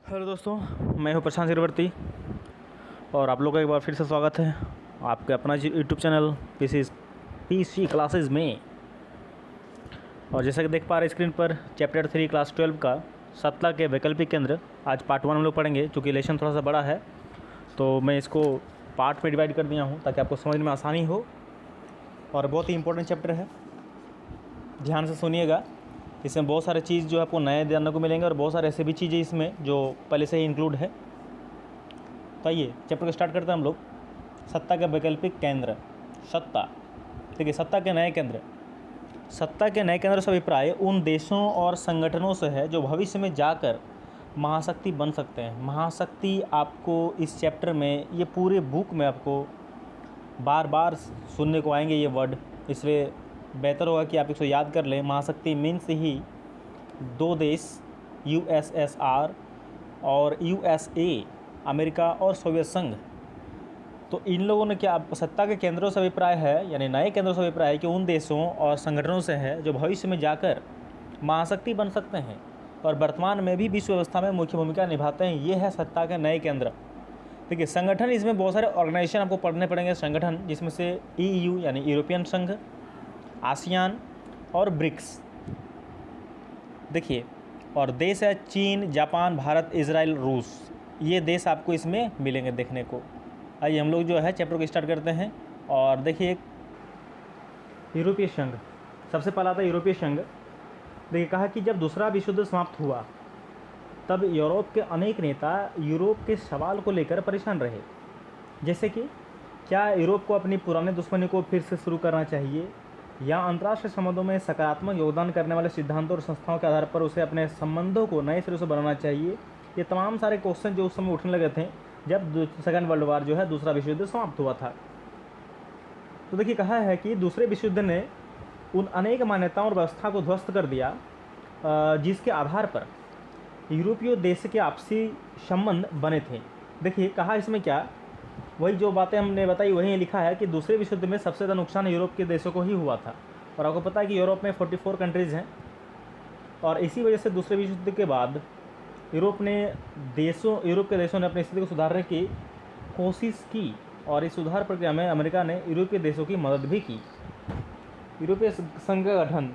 Hello दोस्तों, मैं हूं प्रशांत चक्रवर्ती और आप लोगों का एक बार फिर से स्वागत है आपके अपना यूट्यूब चैनल पीसी क्लासेस में। और जैसा कि देख पा रहे स्क्रीन पर चैप्टर 3 क्लास 12 का सत्ता के वैकल्पिक केंद्र आज पार्ट 1 हम लोग पढ़ेंगे। चूँकि लेसन थोड़ा सा बड़ा है तो मैं इसको पार्ट में डिवाइड कर दिया हूँ ताकि आपको समझने में आसानी हो। और बहुत ही इंपॉर्टेंट चैप्टर है, ध्यान से सुनिएगा। इसमें बहुत सारे चीज़ जो आपको नए जानने को मिलेंगे और बहुत सारे ऐसे भी चीज़ें इसमें जो पहले से ही इंक्लूड है। तो आइए चैप्टर को स्टार्ट करते हैं हम लोग। सत्ता के वैकल्पिक केंद्र, सत्ता। ठीक है, सत्ता के नए केंद्र। सत्ता के नए केंद्र से अभिप्राय उन देशों और संगठनों से है जो भविष्य में जाकर महाशक्ति बन सकते हैं। महाशक्ति आपको इस चैप्टर में, ये पूरे बुक में आपको बार बार सुनने को आएंगे ये वर्ड, इसलिए बेहतर होगा कि आप इसको याद कर लें। महाशक्ति मीन्स ही दो देश, यूएसएसआर और यूएसए, अमेरिका और सोवियत संघ। तो इन लोगों ने क्या सत्ता के केंद्रों से अभिप्राय है, यानी नए केंद्रों से अभिप्राय है कि उन देशों और संगठनों से है जो भविष्य में जाकर महाशक्ति बन सकते हैं और वर्तमान में भी विश्व व्यवस्था में मुख्य भूमिका निभाते हैं। ये है सत्ता के नए केंद्र। देखिए संगठन, इसमें बहुत सारे ऑर्गेनाइजेशन आपको पढ़ने पड़ेंगे संगठन, जिसमें से EU यानी यूरोपियन संघ, आसियान और ब्रिक्स। देखिए, और देश है चीन, जापान, भारत, इजराइल, रूस। ये देश आपको इसमें मिलेंगे देखने को। आइए हम लोग जो है चैप्टर को स्टार्ट करते हैं। और देखिए यूरोपीय संघ, सबसे पहला आता है यूरोपीय संघ। देखिए कहा कि जब दूसरा विश्व युद्ध समाप्त हुआ तब यूरोप के अनेक नेता यूरोप के सवाल को लेकर परेशान रहे, जैसे कि क्या यूरोप को अपनी पुराने दुश्मनी को फिर से शुरू करना चाहिए या अंतर्राष्ट्रीय संबंधों में सकारात्मक योगदान करने वाले सिद्धांतों और संस्थाओं के आधार पर उसे अपने संबंधों को नए सिरे से बनाना चाहिए। ये तमाम सारे क्वेश्चन जो उस समय उठने लगे थे जब सेकंड वर्ल्ड वार जो है, दूसरा विश्व युद्ध समाप्त हुआ था। तो देखिए कहा है कि दूसरे विश्व युद्ध ने उन अनेक मान्यताओं और व्यवस्था को ध्वस्त कर दिया जिसके आधार पर यूरोपीय देश के आपसी संबंध बने थे। देखिए कहा इसमें क्या, वही जो बातें हमने बताई वही लिखा है कि दूसरे विश्व युद्ध में सबसे ज़्यादा नुकसान यूरोप के देशों को ही हुआ था। और आपको पता है कि यूरोप में 44 कंट्रीज़ हैं और इसी वजह से दूसरे विश्व युद्ध के बाद यूरोप के देशों ने अपनी स्थिति को सुधारने की कोशिश की और इस सुधार प्रक्रिया में अमेरिका ने यूरोपीय देशों की मदद भी की। यूरोपीय संघ का गठन,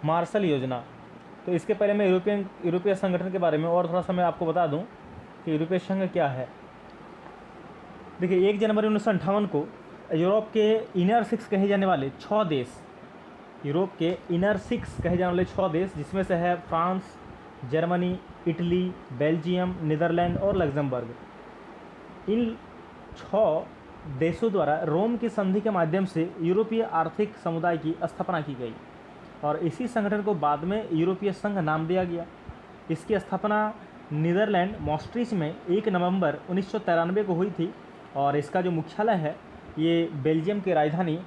मार्शल योजना। तो इसके पहले मैं यूरोपीय संगठन के बारे में और थोड़ा सा मैं आपको बता दूं कि यूरोपीय संघ क्या है। देखिए 1 जनवरी 1958 को यूरोप के इनर सिक्स कहे जाने वाले 6 देश, यूरोप के इनर सिक्स कहे जाने वाले 6 देश, जिसमें से है France, Germany, Italy, Belgium, Netherland और लग्जमबर्ग। इन 6 देशों द्वारा रोम की संधि के माध्यम से यूरोपीय आर्थिक समुदाय की स्थापना की गई और इसी संगठन को बाद में यूरोपीय संघ नाम दिया गया। इसकी स्थापना नीदरलैंड मॉस्ट्रिच में 1 नवंबर 1993 को हुई थी और इसका जो मुख्यालय है ये बेल्जियम की राजधानी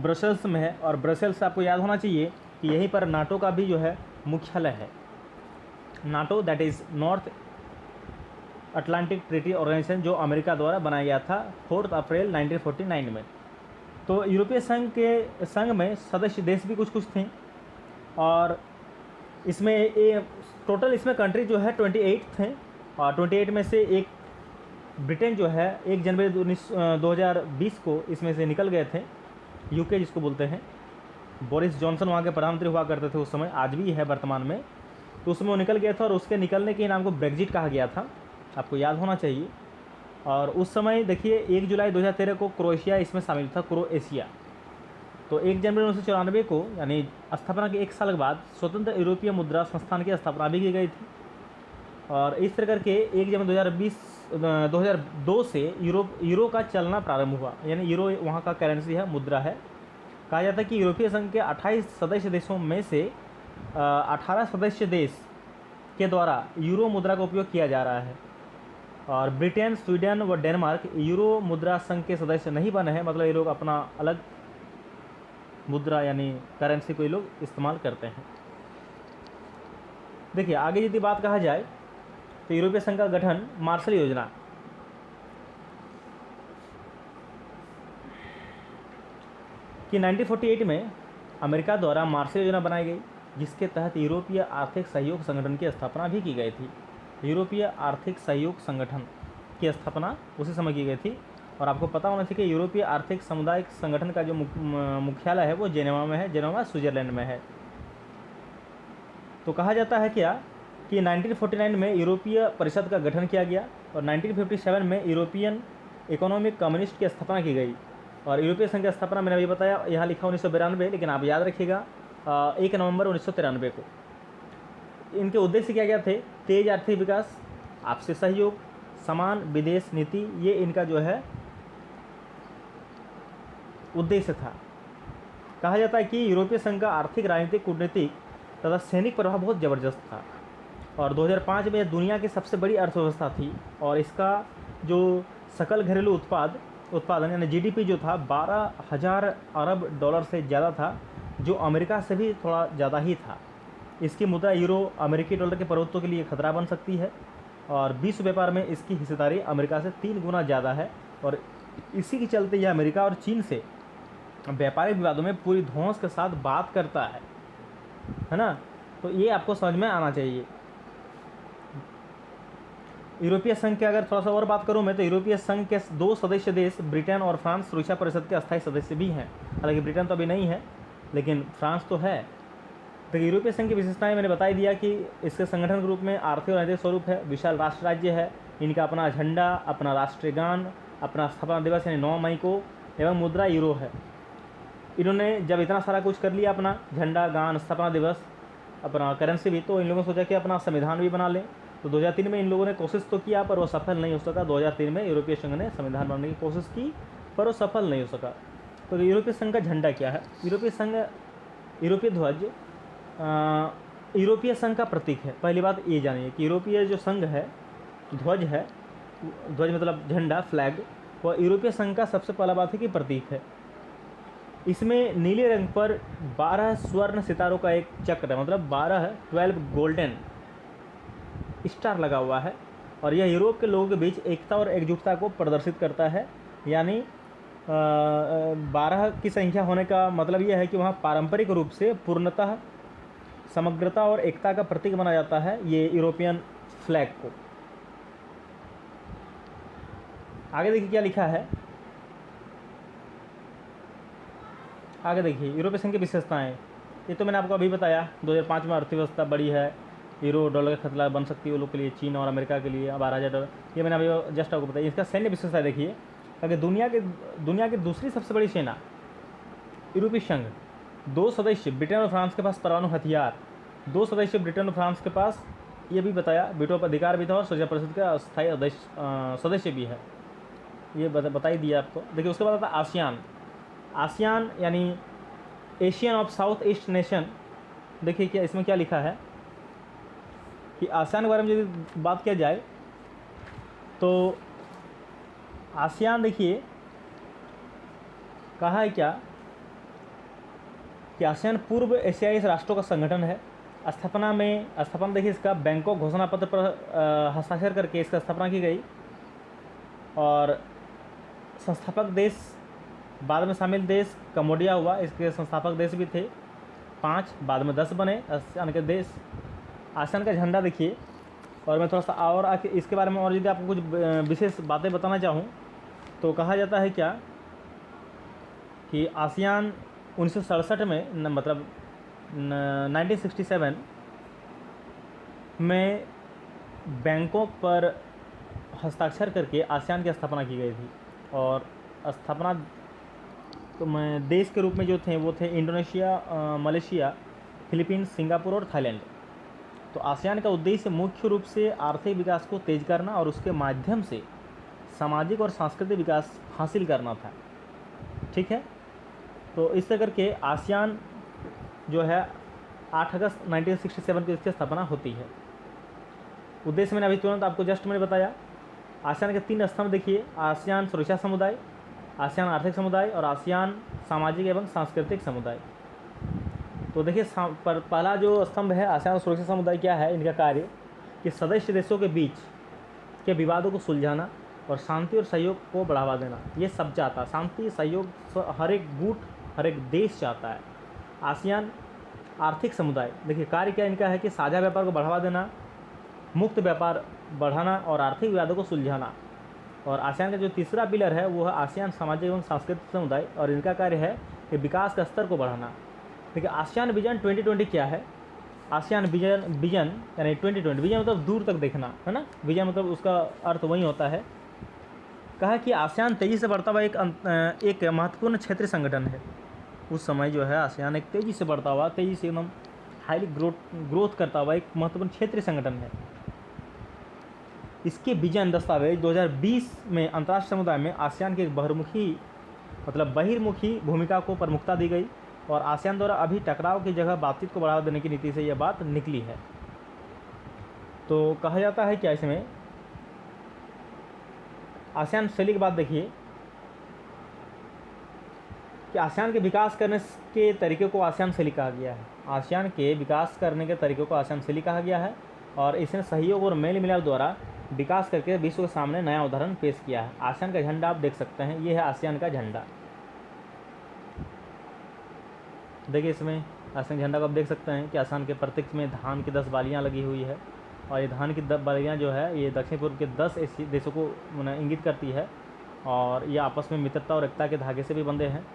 ब्रसेल्स में है। और ब्रसेल्स आपको याद होना चाहिए कि यहीं पर नाटो का भी जो है मुख्यालय है। NATO that is North Atlantic Treaty Organisation, जो अमेरिका द्वारा बनाया गया था 4 अप्रैल 1949 में। तो यूरोपीय संघ में सदस्य देश भी कुछ कुछ थे और इसमें टोटल इसमें कंट्री जो है 28 थे और 28 में से एक ब्रिटेन जो है 1 जनवरी 2020 को इसमें से निकल गए थे। यूके जिसको बोलते हैं, बोरिस जॉनसन वहाँ के प्रधानमंत्री हुआ करते थे उस समय, आज भी है वर्तमान में। तो उसमें वो निकल गया था और उसके निकलने के नाम को ब्रेग्जिट कहा गया था, आपको याद होना चाहिए। और उस समय देखिए 1 जुलाई 2013 को क्रोएशिया इसमें शामिल था, क्रोएशिया। तो 1 जनवरी 1994 को यानी स्थापना के 1 साल के बाद स्वतंत्र यूरोपीय मुद्रा संस्थान की स्थापना भी की गई थी। और इस तरह करके 1 जनवरी 2002 से यूरो का चलना प्रारंभ हुआ, यानी यूरो वहाँ का करेंसी है, मुद्रा है। कहा जाता है कि यूरोपीय संघ के 28 सदस्य देशों में से 18 सदस्य देश के द्वारा यूरो मुद्रा का उपयोग किया जा रहा है और ब्रिटेन, स्वीडन व डेनमार्क यूरो मुद्रा संघ के सदस्य नहीं बने हैं। मतलब ये लोग अपना अलग मुद्रा यानी करेंसी को ये लोग इस्तेमाल करते हैं। देखिए आगे यदि बात कहा जाए तो यूरोपीय संघ का गठन, मार्शल योजना। कि 1948 में अमेरिका द्वारा मार्शल योजना बनाई गई जिसके तहत यूरोपीय आर्थिक सहयोग संगठन की स्थापना भी की गई थी। यूरोपीय आर्थिक सहयोग संगठन की स्थापना उसी समय की गई थी। और आपको पता होना चाहिए कि यूरोपीय आर्थिक समुदाय संगठन का जो मुख्यालय है वो जेनेवा में है, जेनेवा स्विट्जरलैंड में है। तो कहा जाता है क्या कि 1949 में यूरोपीय परिषद का गठन किया गया और 1957 में यूरोपियन इकोनॉमिक कम्युनिस्ट की स्थापना की गई। और यूरोपीय संघ की स्थापना मैंने अभी बताया, यहाँ लिखा 1992, लेकिन आप याद रखिएगा 1 नवंबर 1993 को। इनके उद्देश्य क्या क्या थे? तेज आर्थिक विकास, आपसी सहयोग, समान विदेश नीति, ये इनका जो है उद्देश्य था। कहा जाता है कि यूरोपीय संघ का आर्थिक, राजनीतिक, कूटनीतिक तथा सैनिक प्रभाव बहुत ज़बरदस्त था और 2005 में यह दुनिया की सबसे बड़ी अर्थव्यवस्था थी और इसका जो सकल घरेलू उत्पादन यानी जीडीपी जो था 12,000 अरब डॉलर से ज़्यादा था, जो अमेरिका से भी थोड़ा ज़्यादा ही था। इसकी मुद्रा यूरो अमेरिकी डॉलर के प्रभुत्व के लिए खतरा बन सकती है और विश्व व्यापार में इसकी हिस्सेदारी अमेरिका से 3 गुना ज़्यादा है और इसी के चलते यह अमेरिका और चीन से व्यापारिक विवादों में पूरी धौंस के साथ बात करता है ना। तो ये आपको समझ में आना चाहिए। यूरोपीय संघ के अगर थोड़ा सा और बात करूं मैं, तो यूरोपीय संघ के 2 सदस्य देश ब्रिटेन और फ्रांस सुरक्षा परिषद के अस्थायी सदस्य भी हैं। हालांकि ब्रिटेन तो अभी नहीं है, लेकिन फ्रांस तो है। तो यूरोपीय संघ की विशेषताएं मैंने बताई दिया कि इसके संगठन के रूप में आर्थिक और राजनीतिक स्वरूप है, विशाल राष्ट्र राज्य है, इनका अपना झंडा, अपना राष्ट्रीय गान, अपना स्थापना दिवस यानी 9 मई को, एवं मुद्रा यूरो है। इन्होंने जब इतना सारा कुछ कर लिया, अपना झंडा, गान, स्थापना दिवस, अपना करेंसी भी, तो इन लोगों ने सोचा कि अपना संविधान भी बना लें। तो 2003 में इन लोगों ने कोशिश तो किया पर वो सफल नहीं हो सका। 2003 में यूरोपीय संघ ने संविधान बनाने की कोशिश की पर वो सफल नहीं हो सका। तो यूरोपीय संघ का झंडा क्या है? यूरोपीय संघ, यूरोपीय ध्वज यूरोपीय संघ का प्रतीक है। पहली बात ये जानिए कि यूरोपीय जो संघ है, ध्वज है, ध्वज मतलब झंडा, फ्लैग, वह यूरोपीय संघ का सबसे पहला बात है कि प्रतीक है। इसमें नीले रंग पर 12 स्वर्ण सितारों का एक चक्र है, मतलब 12 गोल्डन स्टार लगा हुआ है और यह यूरोप के लोगों के बीच एकता और एकजुटता को प्रदर्शित करता है। यानी 12 की संख्या होने का मतलब यह है कि वहाँ पारंपरिक रूप से पूर्णतः समग्रता और एकता का प्रतीक माना जाता है ये यूरोपियन फ्लैग को। आगे देखिए क्या लिखा है। आगे देखिए यूरोपीय संघ की विशेषताएं, ये तो मैंने आपको अभी बताया। 2005 में अर्थव्यवस्था बड़ी है, यूरो डॉलर का खतरा बन सकती है वो लोग के लिए, चीन और अमेरिका के लिए 12,000 डॉलर, ये मैंने अभी जस्ट आपको बताया। इसका सैन्य विशेषता देखिए, अगर दुनिया की दूसरी सबसे बड़ी सेना यूरोपीय संघ, 2 सदस्य ब्रिटेन और फ्रांस के पास परमाणु हथियार, 2 सदस्य ब्रिटेन और फ्रांस के पास, ये भी बताया, वीटो पर अधिकार भी था और सुरक्षा परिषद का अस्थायी सदस्य भी है, ये बताई दिया आपको। देखिए उसके बाद आता आसियान। आसियान यानी Asian of south east nation. देखिए क्या इसमें क्या लिखा है कि आसियान के बारे में यदि बात किया जाए तो आसियान देखिए कहा है क्या कि आसियान पूर्व एशियाई राष्ट्रों का संगठन है। स्थापना देखिए इसका बैंकॉक घोषणा पत्र पर हस्ताक्षर करके इसका स्थापना की गई और संस्थापक देश बाद में शामिल देश कम्बोडिया हुआ, इसके संस्थापक देश भी थे 5, बाद में 10 बने आसियान के देश। आसियान का झंडा देखिए, और मैं थोड़ा सा और आके इसके बारे में और यदि आपको कुछ विशेष बातें बताना चाहूँ तो कहा जाता है क्या कि आसियान 1967 में मतलब 1967 में बैंकॉक पर हस्ताक्षर करके आसियान की स्थापना की गई थी और स्थापना तो मैं देश के रूप में जो थे वो थे इंडोनेशिया, मलेशिया, फिलीपींस, सिंगापुर और थाईलैंड। तो आसियान का उद्देश्य मुख्य रूप से आर्थिक विकास को तेज करना और उसके माध्यम से सामाजिक और सांस्कृतिक विकास हासिल करना था। ठीक है, तो इस तरह करके आसियान जो है 8 अगस्त 1967 को इसकी स्थापना होती है। उद्देश्य मैंने अभी तुरंत आपको जस्ट मैंने बताया। आसियान के 3 स्तंभ देखिए, आसियान सुरक्षा समुदाय, आसियान आर्थिक समुदाय और आसियान सामाजिक एवं सांस्कृतिक समुदाय। तो देखिए पहला जो स्तंभ है आसियान सुरक्षा समुदाय, क्या है इनका कार्य कि सदस्य देशों के बीच के विवादों को सुलझाना और शांति और सहयोग को बढ़ावा देना, ये सब चाहता है। शांति सहयोग हर एक गुट, हर एक देश चाहता है। आसियान आर्थिक समुदाय देखिए कार्य क्या इनका है कि साझा व्यापार को बढ़ावा देना, मुक्त व्यापार बढ़ाना और आर्थिक विवादों को सुलझाना। और आसियान का जो तीसरा पिलर है वो है आसियान सामाजिक एवं सांस्कृतिक समुदाय, और इनका कार्य है कि विकास का स्तर को बढ़ाना। देखिए आसियान विजन 2020 क्या है? आसियान विजन यानी 2020 विजन मतलब दूर तक देखना है ना, विजन मतलब उसका अर्थ वही होता है। कहा कि आसियान तेज़ी से बढ़ता हुआ एक महत्वपूर्ण क्षेत्रीय संगठन है। उस समय जो है आसियान एक तेज़ी से बढ़ता हुआ, तेज़ी से एकदम हाईली ग्रोथ करता हुआ एक महत्वपूर्ण क्षेत्रीय संगठन है। इसके विजन दस्तावेज 2020 में अंतर्राष्ट्रीय समुदाय में आसियान की एक बहिर्मुखी भूमिका को प्रमुखता दी गई, और आसियान द्वारा अभी टकराव की जगह बातचीत को बढ़ावा देने की नीति से यह बात निकली है। तो कहा जाता है क्या इसमें, आसियान शैली की बात देखिए कि आसियान के विकास करने के तरीके को आसियान शैली कहा गया है। आसियान के विकास करने के तरीके को आसियान शैली कहा गया है, और इसने सहयोग और मेल मिलाप द्वारा विकास करके विश्व के सामने नया उदाहरण पेश किया है। आसियान का झंडा आप देख सकते हैं, ये है आसियान का झंडा। देखिए इसमें आसियान झंडा को आप देख सकते हैं कि आसियान के प्रतीक में धान की 10 बालियाँ लगी हुई है, और ये धान की बालियाँ जो है ये दक्षिण पूर्व के 10 एशियाई देशों को इंगित करती है, और ये आपस में मित्रता और एकता के धागे से भी बंधे हैं।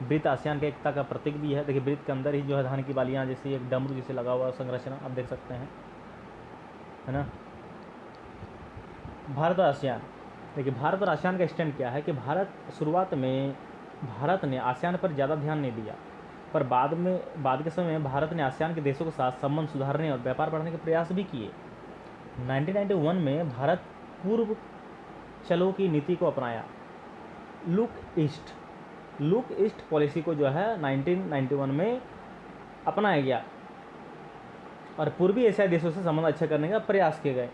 वृत्त आसियान के एकता का प्रतीक भी है। देखिए वृत्त के अंदर ही जो है धान की बालियाँ जैसे एक डमरू जैसे लगा हुआ संरचना आप देख सकते हैं, है ना। भारत और आसियान, देखिए भारत और आसियान का स्टैंड क्या है कि शुरुआत में भारत ने आसियान पर ज़्यादा ध्यान नहीं दिया, पर बाद के समय में भारत ने आसियान के देशों के साथ संबंध सुधारने और व्यापार बढ़ाने के प्रयास भी किए। 1991 में भारत पूर्व चलो की नीति को अपनाया। लुक ईस्ट पॉलिसी को जो है 1991 में अपनाया गया, और पूर्वी एशियाई देशों से संबंध अच्छा करने का प्रयास किए गए।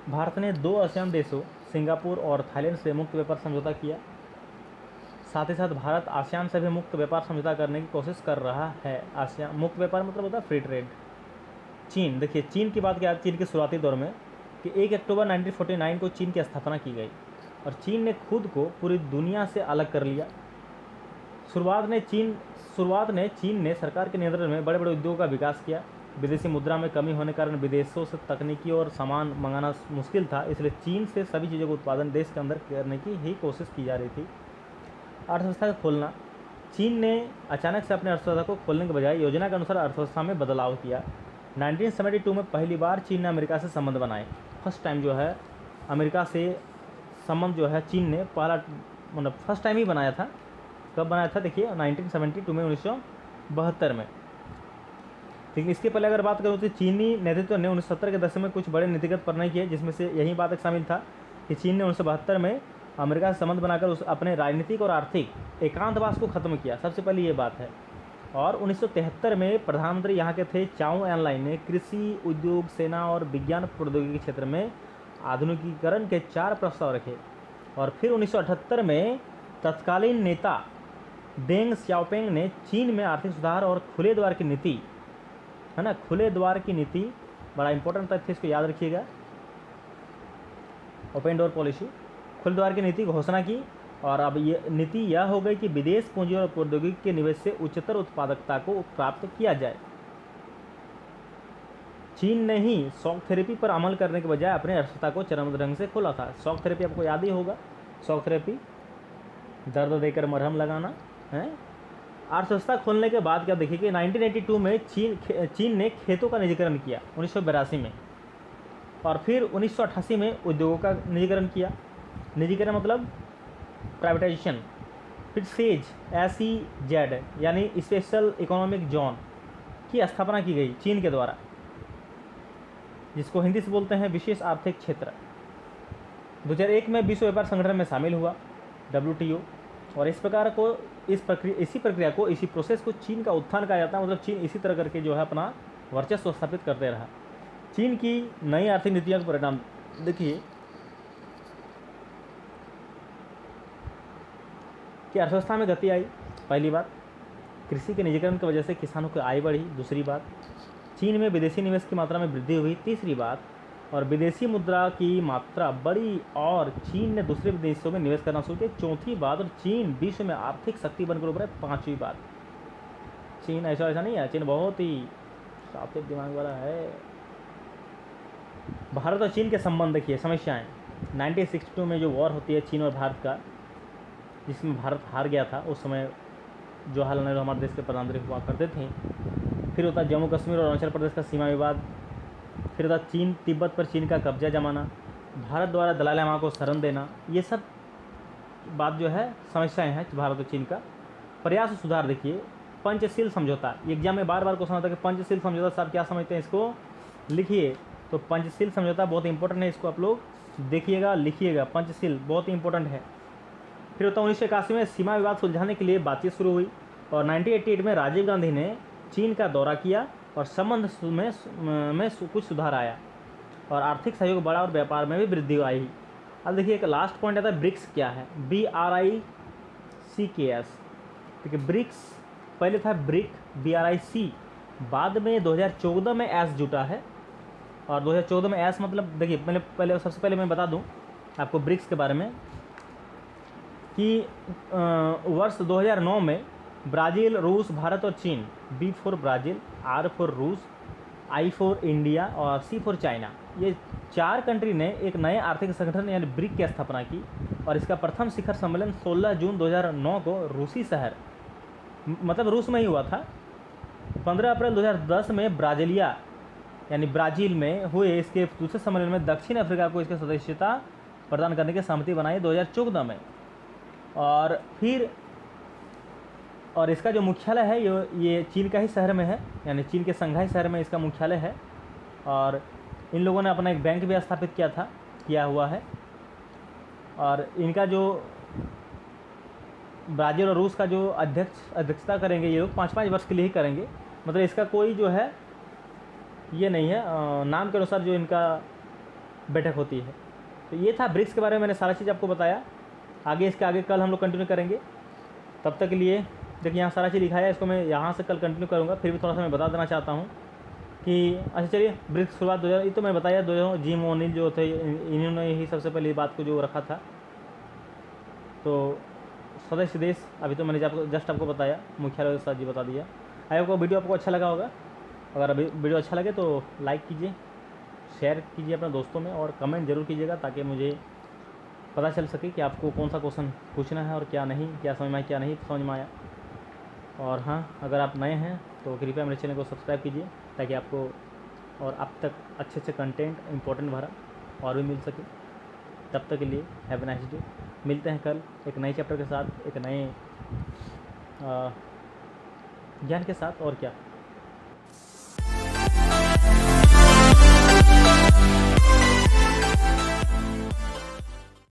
भारत ने 2 आसियान देशों सिंगापुर और थाईलैंड से मुक्त व्यापार समझौता किया। साथ ही साथ भारत आसियान से भी मुक्त व्यापार समझौता करने की कोशिश कर रहा है। आसियान मुक्त व्यापार मतलब होता है फ्री ट्रेड। चीन, देखिए चीन की बात किया चीन के शुरुआती दौर में कि 1 अक्टूबर 1949 को चीन की स्थापना की गई, और चीन ने खुद को पूरी दुनिया से अलग कर लिया। शुरुआत में चीन ने सरकार के नियंत्रण में बड़े बड़े उद्योगों का विकास किया। विदेशी मुद्रा में कमी होने के कारण विदेशों से तकनीकी और सामान मंगाना मुश्किल था, इसलिए चीन से सभी चीज़ों का उत्पादन देश के अंदर करने की ही कोशिश की जा रही थी। अर्थव्यवस्था का खोलना, चीन ने अचानक से अपने अर्थव्यवस्था को खोलने के बजाय योजना के अनुसार अर्थव्यवस्था में बदलाव किया। 1972 में पहली बार चीन ने अमेरिका से संबंध बनाए। फर्स्ट टाइम जो है अमेरिका से संबंध जो है चीन ने फर्स्ट टाइम ही बनाया था। कब बनाया था देखिए 1972 में, 1972 में। लेकिन इसके पहले अगर बात करूँ तो चीनी नेतृत्व ने 1970 के दशक में कुछ बड़े नीतिगत निर्णय किए, जिसमें से यही बात एक शामिल था कि चीन ने 1972 में अमेरिका से संबंध बनाकर अपने राजनीतिक और आर्थिक एकांतवास को खत्म किया। सबसे पहले ये बात है। और 1973 में प्रधानमंत्री यहाँ के थे चाउ एन लाई ने कृषि, उद्योग, सेना और विज्ञान प्रौद्योगिकी क्षेत्र में आधुनिकीकरण के 4 प्रस्ताव रखे। और फिर 1978 में तत्कालीन नेता देंग सियाओपिंग ने चीन में आर्थिक सुधार और खुले द्वार की नीति, है ना, खुले द्वार की नीति बड़ा इंपॉर्टेंट तथ्य, इसको याद रखिएगा, ओपन डोर पॉलिसी, खुले द्वार की नीति की घोषणा की। और अब ये नीति यह हो गई कि विदेश पूंजी और प्रौद्योगिकी के निवेश से उच्चतर उत्पादकता को प्राप्त किया जाए। चीन ने ही शॉक थेरेपी पर अमल करने के बजाय अपने अर्थव्यवस्था को चरम ढंग से खोला था। शॉक थेरेपी आपको याद ही होगा, शॉक थेरेपी दर्द देकर मरहम लगाना है। अर्थव्यवस्था खोलने के बाद क्या देखिए कि 1982 में चीन ने खेतों का निजीकरण किया 1982 में, और फिर 1988 में उद्योगों का निजीकरण किया। निजीकरण मतलब प्राइवेटाइजेशन। फिर SEZ यानी स्पेशल इकोनॉमिक जोन की स्थापना की गई चीन के द्वारा, जिसको हिंदी से बोलते हैं विशेष आर्थिक क्षेत्र। 2001 में विश्व व्यापार संगठन में शामिल हुआ WTO, और इसी प्रक्रिया को, इसी प्रोसेस को चीन का उत्थान कहा जाता है। मतलब चीन इसी तरह करके जो है अपना वर्चस्व स्थापित करते रहा। चीन की नई आर्थिक नीतियों के परिणाम देखिए कि अर्थव्यवस्था में गति आई। पहली बात, कृषि के निजीकरण की वजह से किसानों की आय बढ़ी। दूसरी बात, चीन में विदेशी निवेश की मात्रा में वृद्धि हुई। तीसरी बात, और विदेशी मुद्रा की मात्रा बढ़ी और चीन ने दूसरे देशों में निवेश करना शुरू किया। चौथी बात, और चीन विश्व में आर्थिक शक्ति बनकर उभरा। पांचवी बात, चीन ऐसा नहीं है, चीन बहुत ही सात्विक दिमाग वाला है। भारत और चीन के संबंध देखिए, समस्याएं। 1962 में जो वॉर होती है चीन और भारत का, जिसमें भारत हार गया था, उस समय जवाहरलाल नेहरू हमारे देश के प्रधानमंत्री हुआ करते थे। फिर होता जम्मू कश्मीर और अरुणाचल प्रदेश का सीमा विवाद। फिर होता चीन तिब्बत पर चीन का कब्जा जमाना, भारत द्वारा दलाई लामा को शरण देना। ये सब बात जो है समस्याएं हैं भारत और चीन का। प्रयास सुधार देखिए, पंचशील समझौता, एग्जाम में बार बार क्वेश्चन आता है कि पंचशील समझौता साहब क्या समझते हैं, इसको लिखिए। तो पंचशील समझौता बहुत इंपॉर्टेंट है, इसको आप लोग देखिएगा, लिखिएगा। पंचशील बहुत इंपॉर्टेंट है। फिर होता 1981 में सीमा विवाद सुलझाने के लिए बातचीत शुरू हुई और 1988 में राजीव गांधी ने चीन का दौरा किया और संबंध में कुछ सुधार आया और आर्थिक सहयोग बढ़ा और व्यापार में भी वृद्धि आई। अब देखिए एक लास्ट पॉइंट आता है ब्रिक्स क्या है, BRICS। देखिए ब्रिक्स पहले था ब्रिक, BRIC, बाद में 2014 में एस जुटा है। और 2014 में एस मतलब देखिए पहले सबसे पहले मैं बता दूं आपको ब्रिक्स के बारे में कि वर्ष 2009 में ब्राज़ील, रूस, भारत और चीन, B for Brazil, R for रूस, I फॉर इंडिया और C फॉर चाइना, ये 4 कंट्री ने एक नए आर्थिक संगठन यानी ब्रिक की स्थापना की। और इसका प्रथम शिखर सम्मेलन 16 जून 2009 को रूसी शहर मतलब रूस में ही हुआ था। 15 अप्रैल 2010 में ब्राज़ीलिया यानी ब्राज़ील में हुए इसके दूसरे सम्मेलन में दक्षिण अफ्रीका को इसकी सदस्यता प्रदान करने की सहमति बनाई 2014 में। और फिर इसका जो मुख्यालय है ये चीन का ही शहर में है, यानी चीन के शंघाई शहर में इसका मुख्यालय है। और इन लोगों ने अपना एक बैंक भी स्थापित किया हुआ है। और इनका जो ब्राज़ील और रूस का जो अध्यक्षता करेंगे ये लोग 5-5 वर्ष के लिए ही करेंगे। मतलब इसका कोई जो है ये नहीं है, नाम के अनुसार जो इनका बैठक होती है। तो ये था ब्रिक्स के बारे में, मैंने सारा चीज़ आपको बताया। आगे इसके आगे कल हम लोग कंटिन्यू करेंगे। तब तक के लिए देखिए यहाँ सारा चीज़ लिखा है, इसको मैं यहाँ से कल कंटिन्यू करूँगा। फिर भी थोड़ा सा मैं बता देना चाहता हूँ कि अच्छा चलिए ब्रिक्स शुरुआत 2000, ये तो मैं बताया 2000 जिम ओनिल जो थे इन्होंने ही सबसे पहले बात को जो रखा था। तो सदस्य देश अभी तो मैंने जस्ट आपको बताया, मुख्यालय के साथ जी बता दिया। आई होप वीडियो आपको अच्छा लगा होगा। अगर अभी वीडियो अच्छा लगे तो लाइक कीजिए, शेयर कीजिए अपने दोस्तों में और कमेंट जरूर कीजिएगा ताकि मुझे पता चल सके कि आपको कौन सा क्वेश्चन पूछना है और क्या नहीं, क्या समझ में आया क्या नहीं समझ में आया। और हाँ, अगर आप नए हैं तो कृपया मेरे चैनल को सब्सक्राइब कीजिए ताकि आपको और अब तक अच्छे कंटेंट इंपॉर्टेंट भरा और भी मिल सके। तब तक के लिए हैव अ नाइस डे। मिलते हैं कल एक नए चैप्टर के साथ, एक नए ज्ञान के साथ। और क्या।